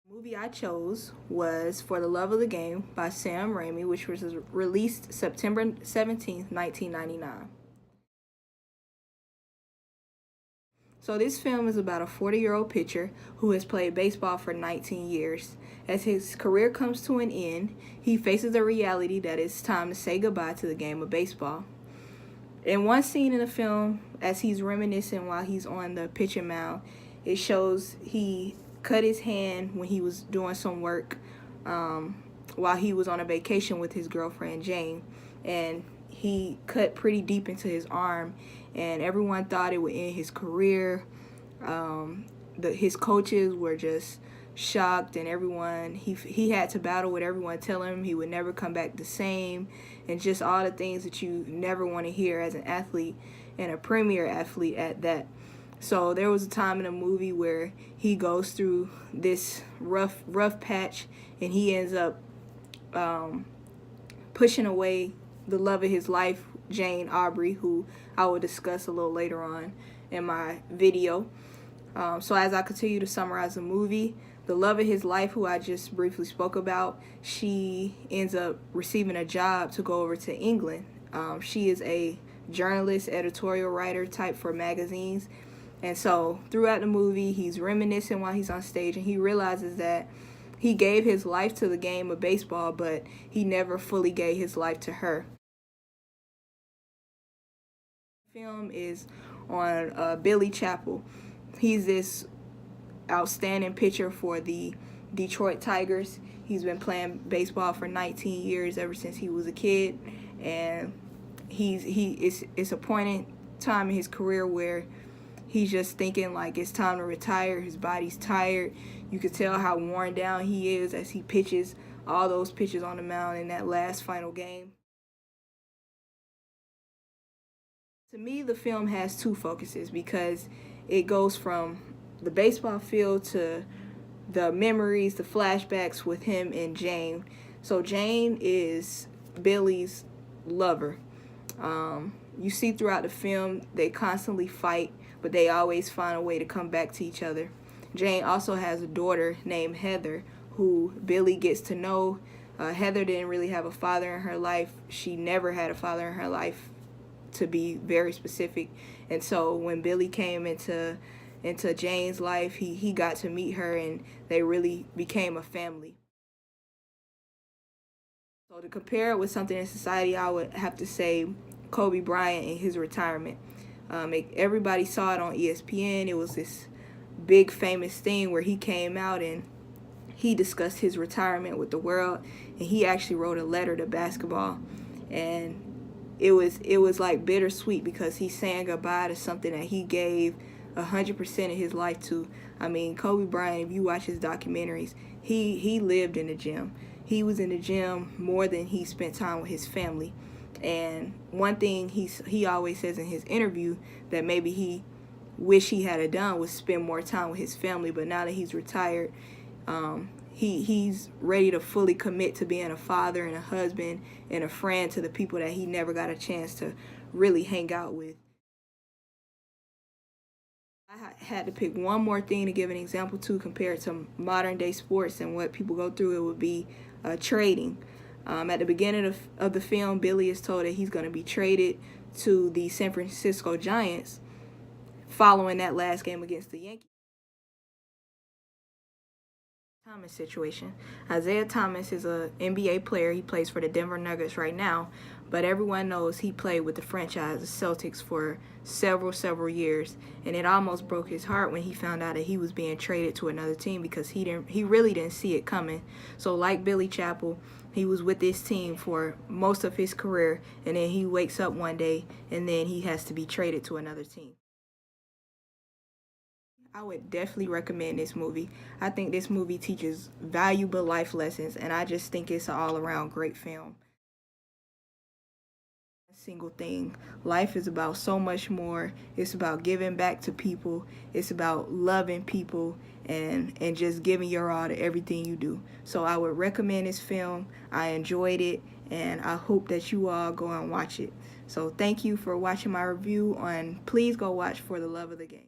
The movie I chose was For the Love of the Game by Sam Raimi, which was released September 17th, 1999. So this film is about a 40-year-old pitcher who has played baseball for 19 years. As his career comes to an end, he faces the reality that it's time to say goodbye to the game of baseball. In one scene in the film, as he's reminiscing while he's on the pitching mound, it shows he cut his hand when he was doing some work while he was on a vacation with his girlfriend Jane, and he cut pretty deep into his arm, and everyone thought it would end his career. His coaches were just shocked, and everyone he had to battle with everyone telling him he would never come back the same, and just all the things that you never want to hear as an athlete, and a premier athlete at that. So there was a time in the movie where he goes through this rough patch, and he ends up pushing away the love of his life, Jane Aubrey, who I will discuss a little later on in my video. So as I continue to summarize the movie, the love of his life, who I just briefly spoke about, she ends up receiving a job to go over to England. She is a journalist, editorial writer type for magazines. And so throughout the movie, he's reminiscing while he's on stage, and he realizes that he gave his life to the game of baseball, but he never fully gave his life to her. The film is on Billy Chappell. He's this outstanding pitcher for the Detroit Tigers. He's been playing baseball for 19 years, ever since he was a kid, and it's a point in time in his career where he's just thinking like it's time to retire. His body's tired. You could tell how worn down he is as he pitches all those pitches on the mound in that last final game. To me, the film has two focuses because it goes from the baseball field to the memories, the flashbacks with him and Jane. So Jane is Billy's lover. You see throughout the film they constantly fight, but they always find a way to come back to each other. Jane also has a daughter named Heather, who Billy gets to know. Heather didn't really have a father in her life. She never had a father in her life, to be very specific. And so when Billy came into Jane's life, he got to meet her, and they really became a family. So to compare it with something in society, I would have to say Kobe Bryant and his retirement. Everybody saw it on ESPN. It was this big famous thing where he came out and he discussed his retirement with the world, and he actually wrote a letter to basketball, and it was like bittersweet because he's saying goodbye to something that he gave 100% of his life to. I mean, Kobe Bryant, if you watch his documentaries, he lived in the gym. He was in the gym more than he spent time with his family. And one thing he always says in his interview that maybe he wish he had done was spend more time with his family. But now that he's retired, he's ready to fully commit to being a father and a husband and a friend to the people that he never got a chance to really hang out with. I had to pick one more thing to give an example to compared to modern day sports and what people go through. It would be trading. At the beginning of the film, Billy is told that he's going to be traded to the San Francisco Giants following that last game against the Yankees. Thomas situation. Isaiah Thomas is a NBA player. He plays for the Denver Nuggets right now, but everyone knows he played with the franchise, the Celtics, for several years, and it almost broke his heart when he found out that he was being traded to another team because he really didn't see it coming. So like Billy Chappell, he was with this team for most of his career, and then he wakes up one day and then he has to be traded to another team. I would definitely recommend this movie. I think this movie teaches valuable life lessons, and I just think it's an all-around great film. Single thing. Life is about so much more. It's about giving back to people. It's about loving people and just giving your all to everything you do. So I would recommend this film. I enjoyed it, and I hope that you all go and watch it. So thank you for watching my review on Please Go Watch For the Love of the Game.